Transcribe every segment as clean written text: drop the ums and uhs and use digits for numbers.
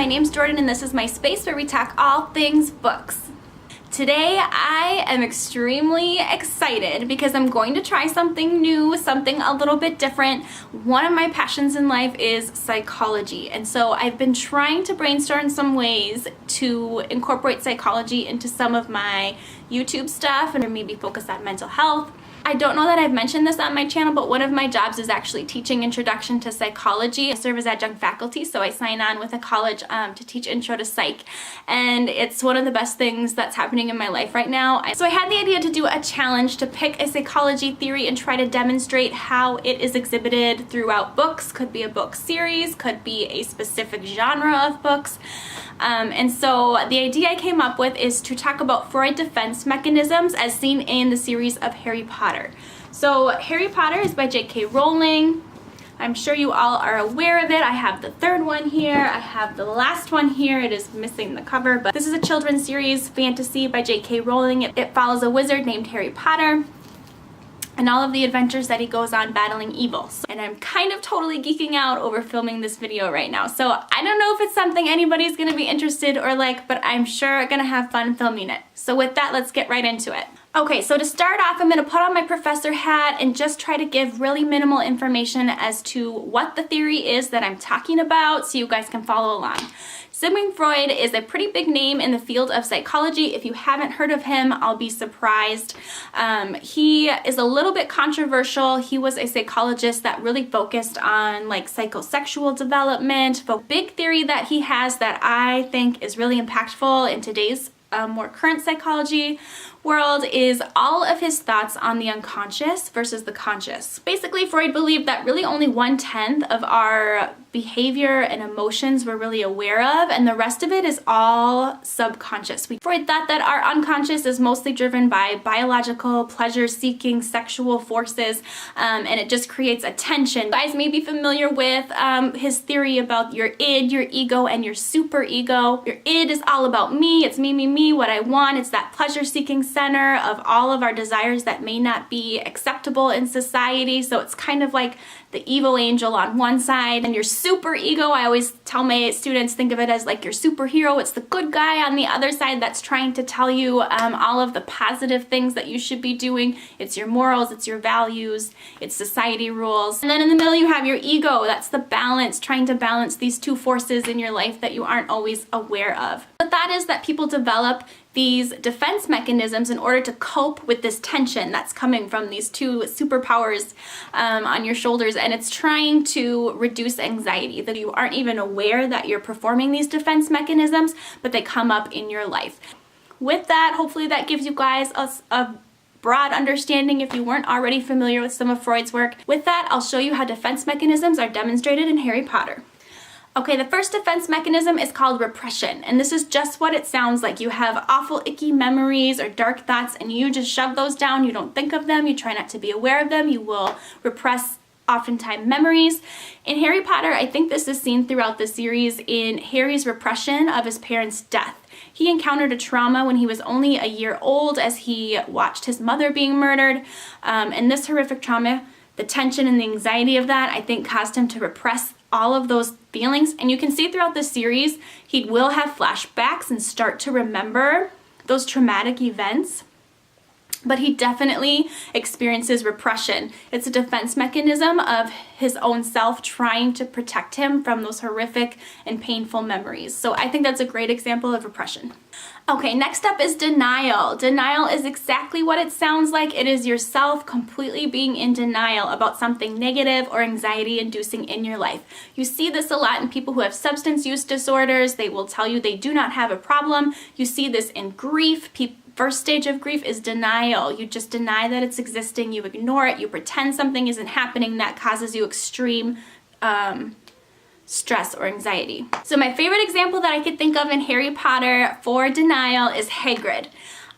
my name's Jordan and this is my space where we talk all things books. Today I am extremely excited because I'm going to try something new, something a little bit different. One of my passions in life is psychology, and so I've been trying to brainstorm some ways to incorporate psychology into some of my YouTube stuff and maybe focus on mental health. I don't know that I've mentioned this on my channel, but one of my jobs is actually teaching Introduction to Psychology. I serve as adjunct faculty, so I sign on with a college to teach Intro to Psych, and it's one of the best things that's happening in my life right now. So I had the idea to do a challenge to pick a psychology theory and try to demonstrate how it is exhibited throughout books. Could be a book series, could be a specific genre of books. And so the idea I came up with is to talk about Freud defense mechanisms as seen in the series of Harry Potter. So Harry Potter is by J.K. Rowling. I'm sure you all are aware of it. I have the third one here. I have the last one here. It is missing the cover, but this is a children's series, fantasy by J.K. Rowling. It follows a wizard named Harry Potter and all of the adventures that he goes on battling evil. And I'm kind of totally geeking out over filming this video right now. So I don't know if it's something anybody's gonna be interested or like, but I'm sure gonna have fun filming it. So with that, let's get right into it. Okay, so to start off, I'm gonna put on my professor hat and just try to give really minimal information as to what the theory is that I'm talking about so you guys can follow along. Sigmund Freud is a pretty big name in the field of psychology. If you haven't heard of him, I'll be surprised. He is a little bit controversial. He was a psychologist that really focused on like psychosexual development. The big theory that he has that I think is really impactful in today's more current psychology world is all of his thoughts on the unconscious versus the conscious. Basically, Freud believed that really only 1/10 of our behavior and emotions we're really aware of, and the rest of it is all subconscious. Freud thought that our unconscious is mostly driven by biological, pleasure-seeking, sexual forces, and it just creates a tension. You guys may be familiar with his theory about your id, your ego, and your superego. Your id is all about me. It's me, me, me, what I want. It's that pleasure-seeking center of all of our desires that may not be acceptable in society. So it's kind of like the evil angel on one side, and your super ego, I always tell my students, think of it as like your superhero. It's the good guy on the other side that's trying to tell you all of the positive things that you should be doing. It's your morals, it's your values, it's society rules. And then in the middle you have your ego. That's the balance, trying to balance these two forces in your life that you aren't always aware of. The thought is that people develop these defense mechanisms in order to cope with this tension that's coming from these two superpowers on your shoulders, and it's trying to reduce anxiety, that you aren't even aware that you're performing these defense mechanisms, but they come up in your life. With that, hopefully that gives you guys a broad understanding if you weren't already familiar with some of Freud's work. With that, I'll show you how defense mechanisms are demonstrated in Harry Potter. Okay, the first defense mechanism is called repression, and this is just what it sounds like. You have awful, icky memories or dark thoughts, and you just shove those down. You don't think of them. You try not to be aware of them. You will repress oftentimes memories. In Harry Potter, I think this is seen throughout the series in Harry's repression of his parents' death. He encountered a trauma when he was only a year old as he watched his mother being murdered, and this horrific trauma, the tension and the anxiety of that, I think caused him to repress all of those feelings. And you can see throughout the series, he will have flashbacks and start to remember those traumatic events, but he definitely experiences repression. It's a defense mechanism of his own self trying to protect him from those horrific and painful memories. So I think that's a great example of repression. Okay, next up is denial. Denial is exactly what it sounds like. It is yourself completely being in denial about something negative or anxiety-inducing in your life. You see this a lot in people who have substance use disorders. They will tell you they do not have a problem. You see this in grief. First stage of grief is denial. You just deny that it's existing. You ignore it. You pretend something isn't happening. That causes you extreme stress or anxiety. So my favorite example that I could think of in Harry Potter for denial is Hagrid.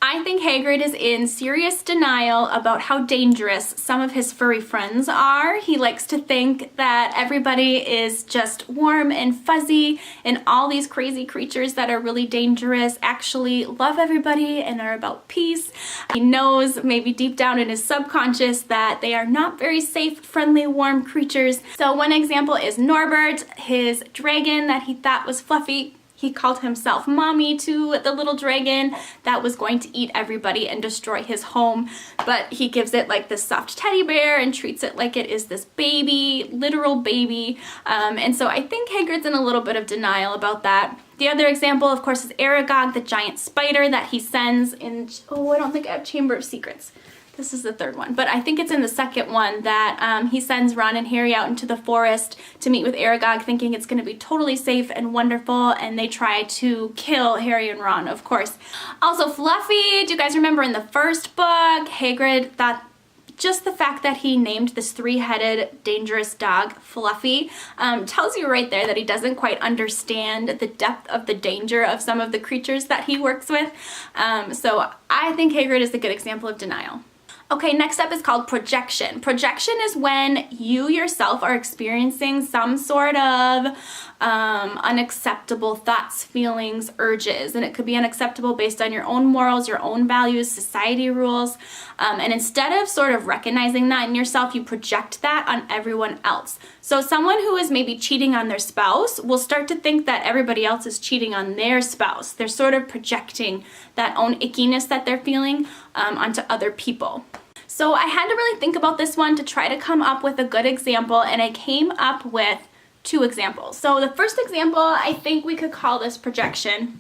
I think Hagrid is in serious denial about how dangerous some of his furry friends are. He likes to think that everybody is just warm and fuzzy, and all these crazy creatures that are really dangerous actually love everybody and are about peace. He knows maybe deep down in his subconscious that they are not very safe, friendly, warm creatures. So one example is Norbert, his dragon that he thought was fluffy. He called himself mommy to the little dragon that was going to eat everybody and destroy his home. But he gives it like this soft teddy bear and treats it like it is this baby, literal baby. And so I think Hagrid's in a little bit of denial about that. The other example, of course, is Aragog, the giant spider that he sends in, oh, I don't think I have Chamber of Secrets. This is the third one, but I think it's in the second one that he sends Ron and Harry out into the forest to meet with Aragog, thinking it's going to be totally safe and wonderful, and they try to kill Harry and Ron, of course. Also, Fluffy, do you guys remember in the first book, Hagrid thought just the fact that he named this three-headed dangerous dog Fluffy tells you right there that he doesn't quite understand the depth of the danger of some of the creatures that he works with. So I think Hagrid is a good example of denial. Okay, next up is called projection. Projection is when you yourself are experiencing some sort of unacceptable thoughts, feelings, urges, and it could be unacceptable based on your own morals, your own values, society rules, and instead of sort of recognizing that in yourself, you project that on everyone else. So someone who is maybe cheating on their spouse will start to think that everybody else is cheating on their spouse. They're sort of projecting that own ickiness that they're feeling onto other people. So I had to really think about this one to try to come up with a good example, and I came up with two examples. So the first example, I think we could call this projection,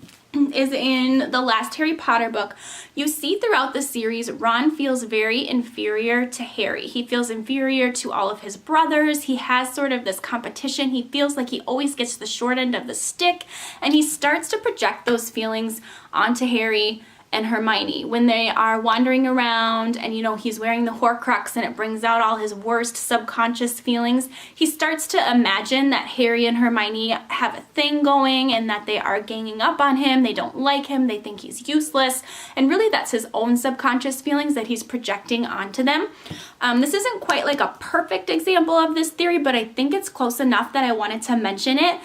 is in the last Harry Potter book. You see throughout the series, Ron feels very inferior to Harry. He feels inferior to all of his brothers. He has sort of this competition. He feels like he always gets the short end of the stick, and he starts to project those feelings onto Harry and Hermione when they are wandering around, and you know, he's wearing the Horcrux and it brings out all his worst subconscious feelings. He starts to imagine that Harry and Hermione have a thing going and that they are ganging up on him, they don't like him, they think he's useless, and really that's his own subconscious feelings that he's projecting onto them. This isn't quite like a perfect example of this theory, but I think it's close enough that I wanted to mention it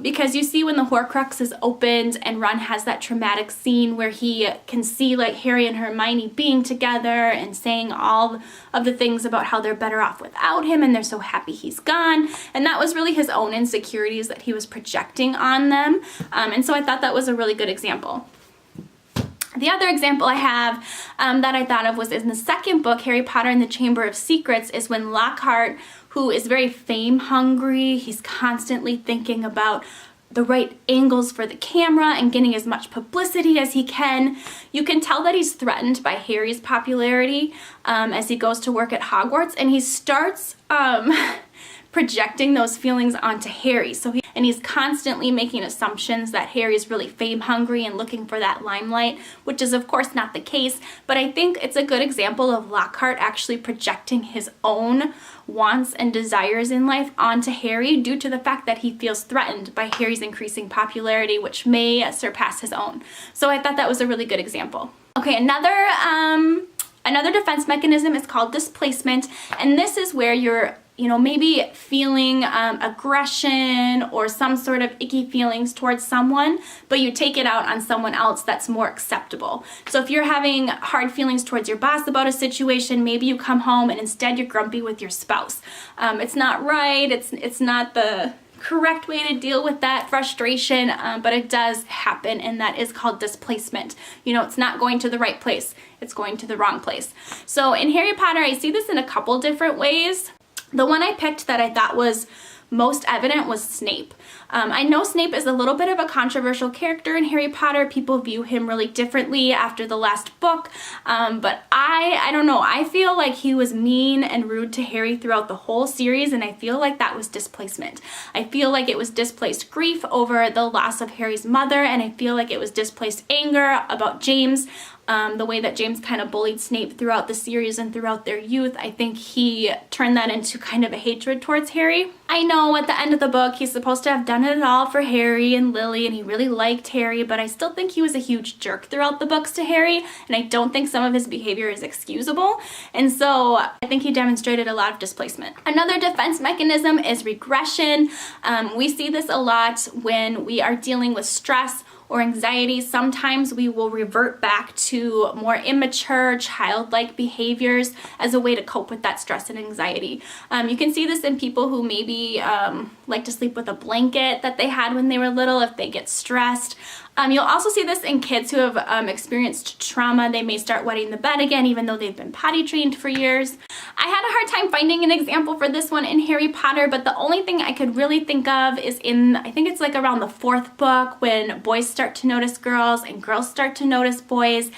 because you see when the Horcrux is opened and Ron has that traumatic scene where he can see like Harry and Hermione being together and saying all of the things about how they're better off without him and they're so happy he's gone, and that was really his own insecurities that he was projecting on them, and so I thought that was a really good example. The other example I have that I thought of was in the second book, Harry Potter and the Chamber of Secrets, is when Lockhart, who is very fame hungry, he's constantly thinking about the right angles for the camera and getting as much publicity as he can. You can tell that he's threatened by Harry's popularity as he goes to work at Hogwarts, and he starts projecting those feelings onto Harry. And he's constantly making assumptions that Harry's really fame hungry and looking for that limelight, which is of course not the case, but I think it's a good example of Lockhart actually projecting his own wants and desires in life onto Harry due to the fact that he feels threatened by Harry's increasing popularity, which may surpass his own. So I thought that was a really good example. Okay, another defense mechanism is called displacement, and this is where you're maybe feeling aggression or some sort of icky feelings towards someone, but you take it out on someone else that's more acceptable. So if you're having hard feelings towards your boss about a situation, maybe you come home and instead you're grumpy with your spouse. It's not right, it's not the correct way to deal with that frustration, but it does happen, and that is called displacement. It's not going to the right place, it's going to the wrong place. So in Harry Potter, I see this in a couple different ways. The one I picked that I thought was most evident was Snape. I know Snape is a little bit of a controversial character in Harry Potter. People view him really differently after the last book, but I don't know. I feel like he was mean and rude to Harry throughout the whole series, and I feel like that was displacement. I feel like it was displaced grief over the loss of Harry's mother, and I feel like it was displaced anger about James. the way that James kind of bullied Snape throughout the series and throughout their youth. I think he turned that into kind of a hatred towards Harry. I know at the end of the book he's supposed to have done it all for Harry and Lily, and he really liked Harry, but I still think he was a huge jerk throughout the books to Harry, and I don't think some of his behavior is excusable, and so I think he demonstrated a lot of displacement. Another defense mechanism is regression. We see this a lot when we are dealing with stress or anxiety. Sometimes we will revert back to more immature, childlike behaviors as a way to cope with that stress and anxiety. You can see this in people who maybe like to sleep with a blanket that they had when they were little if they get stressed. You'll also see this in kids who have experienced trauma. They may start wetting the bed again even though they've been potty trained for years. I had a hard time finding an example for this one in Harry Potter, but the only thing I could really think of is in, I think it's like around the 4th book, when boys start to notice girls and girls start to notice boys.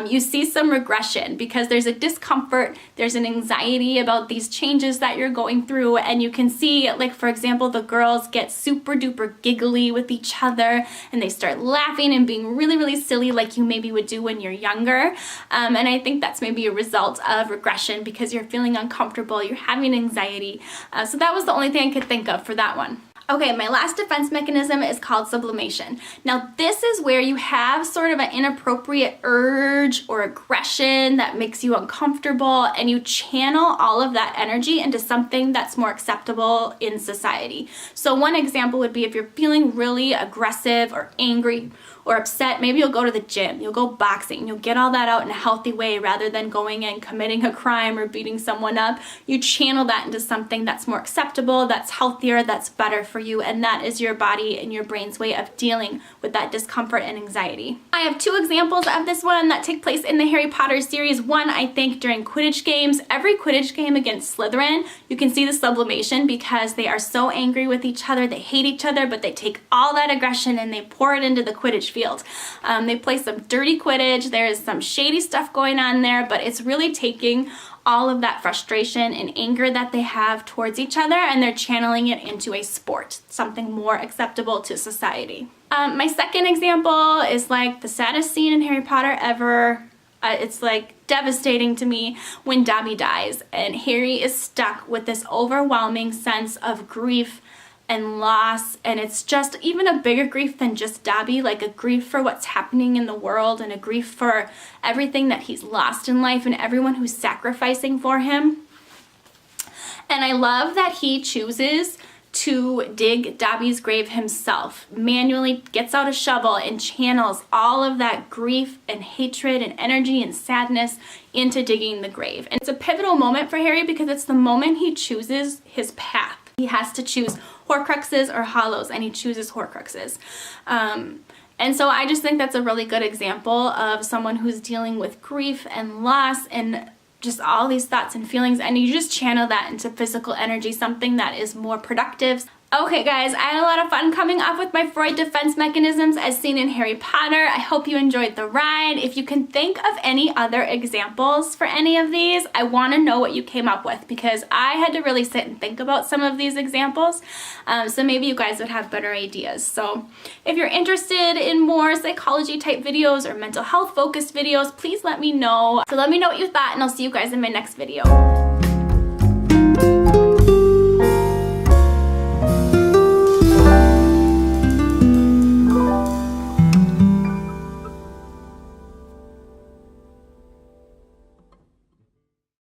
You see some regression because there's a discomfort, there's an anxiety about these changes that you're going through, and you can see, like for example, the girls get super duper giggly with each other and they start laughing and being really, really silly like you maybe would do when you're younger. And I think that's maybe a result of regression because you're feeling uncomfortable, you're having anxiety. So that was the only thing I could think of for that one. Okay, my last defense mechanism is called sublimation. Now this is where you have sort of an inappropriate urge or aggression that makes you uncomfortable, and you channel all of that energy into something that's more acceptable in society. So one example would be if you're feeling really aggressive or angry or upset, maybe you'll go to the gym, you'll go boxing, you'll get all that out in a healthy way rather than going and committing a crime or beating someone up. You channel that into something that's more acceptable, that's healthier, that's better for you, and that is your body and your brain's way of dealing with that discomfort and anxiety. I have 2 examples of this one that take place in the Harry Potter series. One, I think during Quidditch games. Every Quidditch game against Slytherin, you can see the sublimation because they are so angry with each other, they hate each other, but they take all that aggression and they pour it into the Quidditch field. They play some dirty Quidditch, there is some shady stuff going on there, but it's really taking all of that frustration and anger that they have towards each other and they're channeling it into a sport, something more acceptable to society. My second example is like the saddest scene in Harry Potter ever. It's like devastating to me when Dobby dies and Harry is stuck with this overwhelming sense of grief and loss, and it's just even a bigger grief than just Dobby, like a grief for what's happening in the world and a grief for everything that he's lost in life and everyone who's sacrificing for him. And I love that he chooses to dig Dobby's grave himself, manually gets out a shovel and channels all of that grief and hatred and energy and sadness into digging the grave. And it's a pivotal moment for Harry because it's the moment he chooses his path. He has to choose Horcruxes or Hollows, and he chooses Horcruxes. And so I just think that's a really good example of someone who's dealing with grief and loss and just all these thoughts and feelings, and you just channel that into physical energy, something that is more productive. Okay guys, I had a lot of fun coming up with my Freud defense mechanisms as seen in Harry Potter. I hope you enjoyed the ride. If you can think of any other examples for any of these, I want to know what you came up with because I had to really sit and think about some of these examples. So maybe you guys would have better ideas. So if you're interested in more psychology type videos or mental health focused videos, please let me know. So let me know what you thought and I'll see you guys in my next video.